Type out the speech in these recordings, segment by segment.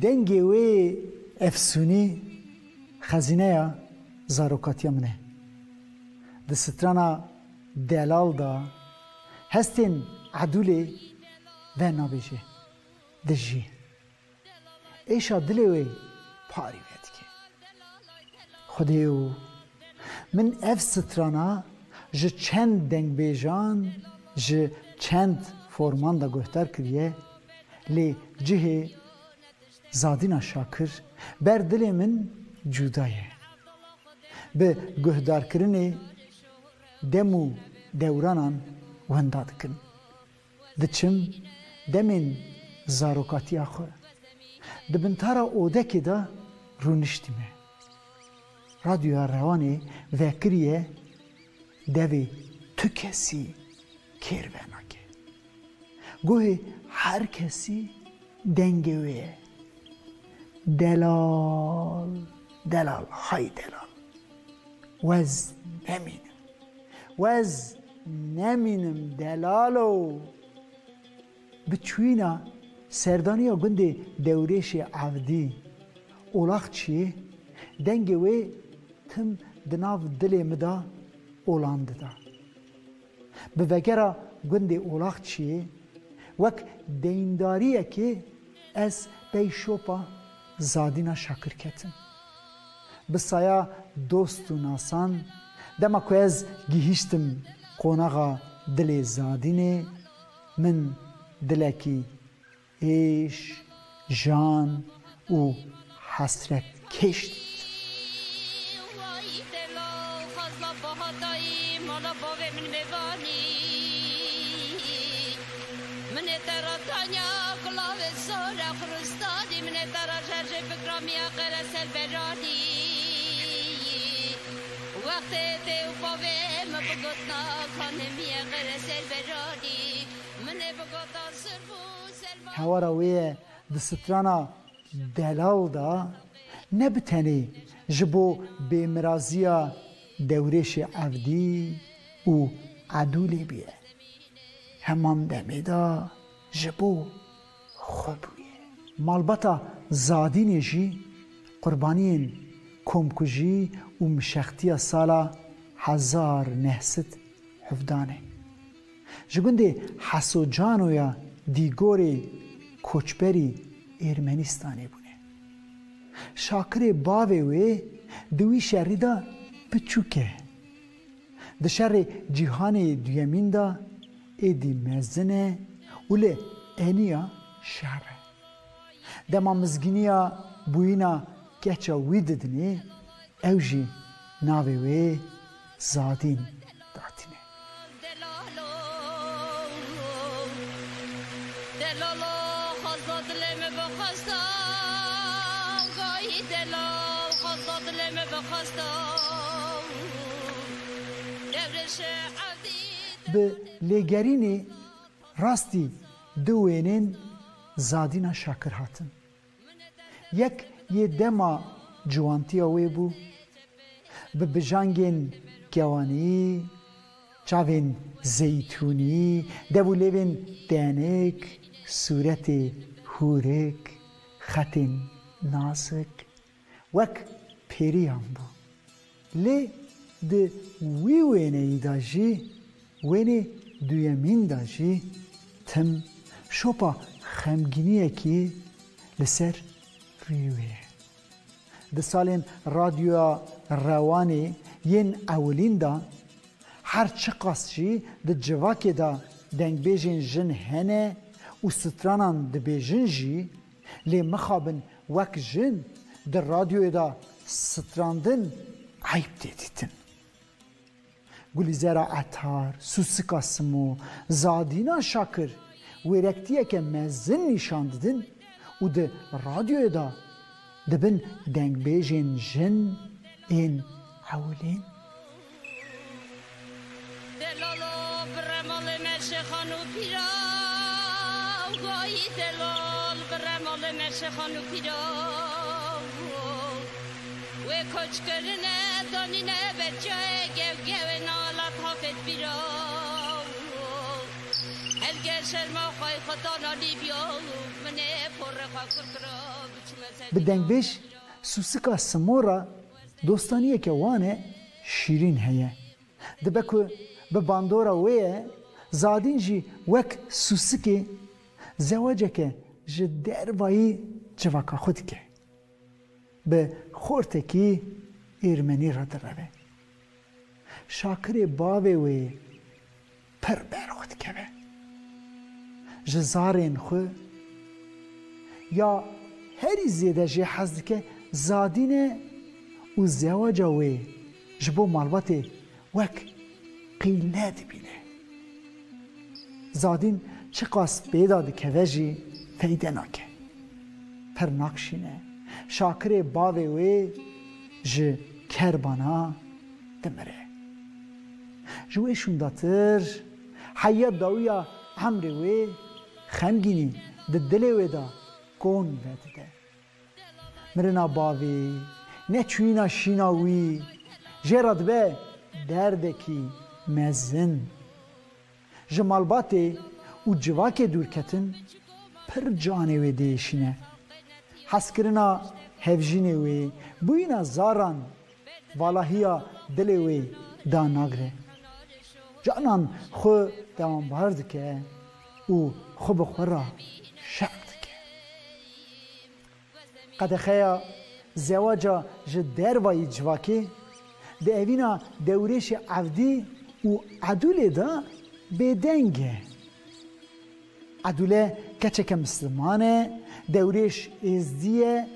دنگی و افسونی خزینه یا زاروکاتیا منه دسترانا دلال دا هستین عدولی و نابیجه دجی ایشا دلوی پاری وید که خودیو من اف سترانا جه چند دنگ بیجان جه چند فرمان دا گوهتر کریه لی جه زادینا شاکر بر دل من جودایه به گوهدار کرنی دمو دورانان ونداد کن دچم دمین زاروکاتی آخو دبنتارا اوده که دا رونشتیمه رادیو روانی وکریه دوی تو کسی کروانا که گوه هر کسی دنگویه دلال دلال های دلال وز نمینم دلالو بچوینا سردانی ها گنده دوریش عودی اولاخ چیه دنگوی تم دناف دلی مدا اولاند دا به وگرا گنده اولاخ چیه وک دینداریه که از بیشوپا زادینا شکر کتن بسایا دوست و ناسان دما که از گیهشتم قوناغا دل زادینه من دلکی ایش جان و حسرت کشت هوارا وی دسترانا دلال دا نبتنی جبو بیمرازیا دورش عبدی و عدولی بیه همان دمی دا جبو خوبویه مالباتا زادینی جی قربانین کمکجی و مشختی سالا 1917 جگونده حسوجانو یا دیگوری کوچبری ارمنستانی بونه شاکر باوی وی دوی شهری دا بچوکه ده شهر جیهان دویمین دا ایدی مزنه ولی اینیا شهره ده ما مزگینیا بوینا کچا وی ددنی اوجی ناوی وی زادین داتینه به لگرین راستی دوینین زادینا شاکر هاتن یک یه دما جوانتی آوی بو به بجانگین گوانی چاوین زیتونی دبولیوین دانک صورت هورک خطین نازک وک پیریان بو لی ده وی وینه ای داجی وینه دویمین داجی تم شوپا خمگینیه کی لسر ریویه ده سالین رادیو روانی ین اولین دا هر چه قاسچی ده جواکی دا دنگ بیجین جن هنه و سترانان ده بیجین جی لی مخابن وک جن ده رادیو دا ستراندن عیب دیدیتن گولی زیرا عطار، سوسکا سمو، زادینا شاکر ویرکتیه که مزن نشان ددن و ده رادیو دا دبن دنگ بیجین جن این اولین دلالو برمال مرشخانو پیرا گاهی دلال برمال مرشخانو پیرا و کچ کرنه دانینه بچه گو نالت حافظ پیرا هرگز شرما خوای خدا نالی بیا منه پر خوا کرکرا به دنگبش سوسکا سمورا دوستانیه که وانه شیرین هیه دبه که به باندورا ویه زادین جی وک سوسکی زواجه که جه دروایی جواکا خود که به خورته کی ایرمنی را دروه شاکر باوه وی پر بر خود که به جزارین خو یا هری زیده جه حزد که زادینه و زواجه وی جبو مالباته وک قیله بینه زادین چه قاس پیدا که وجی فیده ناکه پر ناکشینه شاکر باوه وی جه کربانا دمره جوه شونداتر حیات داویا عمر وی خمگینی ده دل وی دا کون ویده مرنا باوی نه چوینا شیناوی جراد به دردکی مزن جمالباتی و جواک دورکتن پر جانه وی دیشینه حسکرنا هفجینه وی بوینا زاران والهیا دل وی دا ناگره جانان خو دوام بارد که او خو بخورا شعد که قد خیا زواجا جدر وای جواکی ده اوینا دورش عودی و عدوله دا بدنگه عدوله کچک مسلمانه دورش ازدیه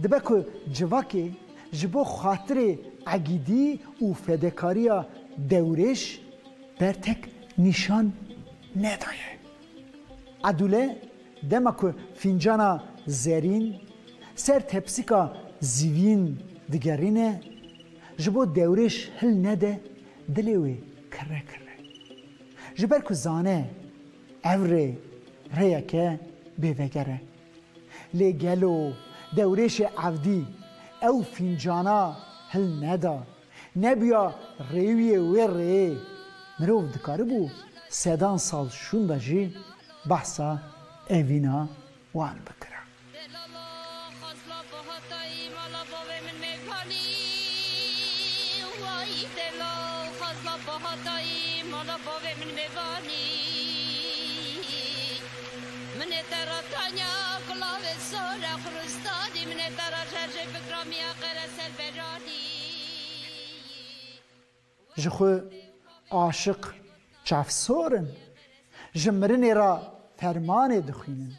دبه که جواکی جبو خاطر عقیدی و فدکاریا دورش برتک نشان ندایه عدوله دمه که فنجانا زرین سر تپسیکا زیوین دیگرینه جبو دورش هل نده دلوی کره کره جبر که زانه اوره ریا که بیوگره لگلو دورش عودی او فنجانا هل ندا نبیا ریوی وی ری مروف دکاره بو 3 سال شونده جی بحثا اوینا وان بکره جخو عاشق چفسورن جمرن را فرمان دخینن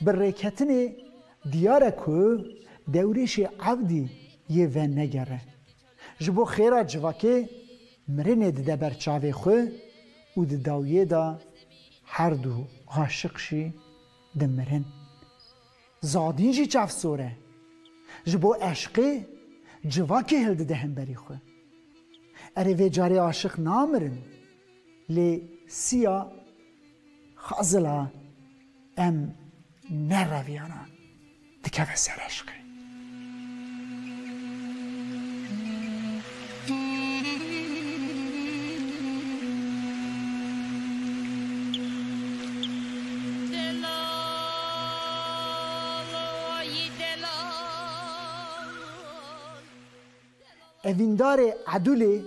برکتن دیاره که دورش عبدی یه ون نگره جبو خیره جواکه مرن ده برچاوه خو و ده داویه دا هر دو عاشق شی ده مرن زادین جی چفسوره جبو عشقه جواکه هلده ده هم بری خو اره وی جاری عاشق نامرن لی سیا خازلا ام نرویانا دکه سر عشقه اویندار عدوله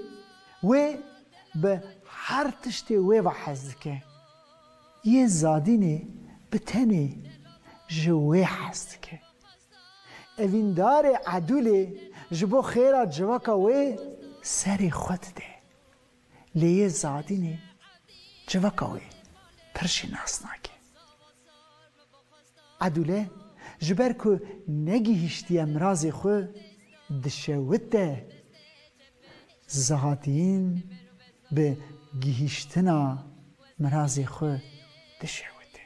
و به هر تشتی و حزد که یه زادینه به تنه جوه حزد که اویندار عدوله جبو خیره جواکا و سر خود ده لیه زادینه جواکا و پرشی ناسناکه عدوله جبر که نگی هشتی امراض خو دشوت ده زادین به گیهشتنا مرازی خو دشوته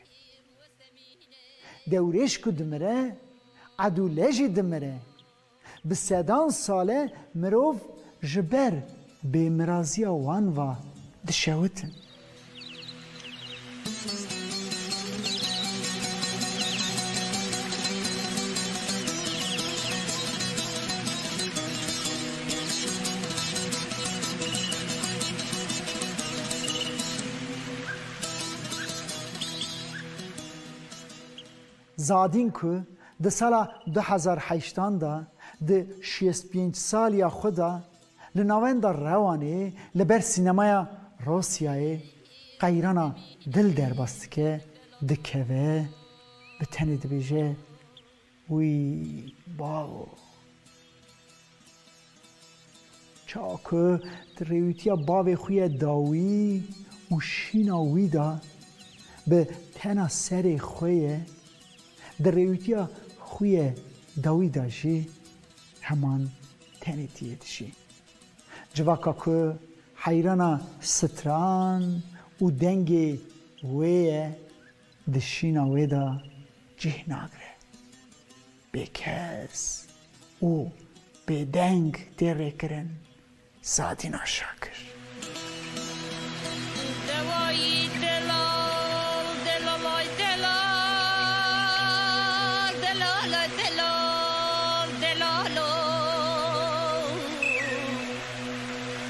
دورش که دمره عدوله جی دمره به 3 ساله مروف جبر به مرازی وان و دشوتن زادین که ده سال 2008 دا ده 65 سالیا خدا لناوند روانه لبر سینمای روسیای قیرانا دل در بست که دکوه به تنه دبیجه وی باو چاکه دریویتیا باو خوی داوی و شینا وی دا به تنه سر خویه دریویتیا خوی داوی دا جی همان تنه تیه دشی جواکا که حیرانا ستران و دنگ ویه دشینا وی دا جه ناگره بکس او به دنگ دیره کرن زادینا شاکر دوایی دلال دلالای دلال دلالای دلال دلالو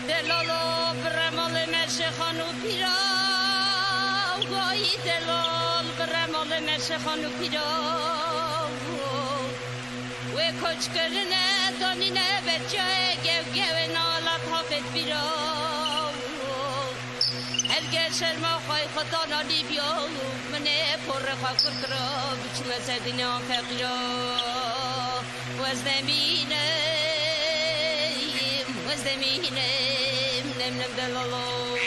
دلالو برمال مشخانو پیرا وای دلال برمال مشخانو پیرا و کچ کرنه دانینه بچه گو گو نالت حافظ بیرا هرگه شرما خواهی خدا نالی بیا منه پر خواه کرکرا بچم زدین فقیرا وزدمینم نم نم دلالو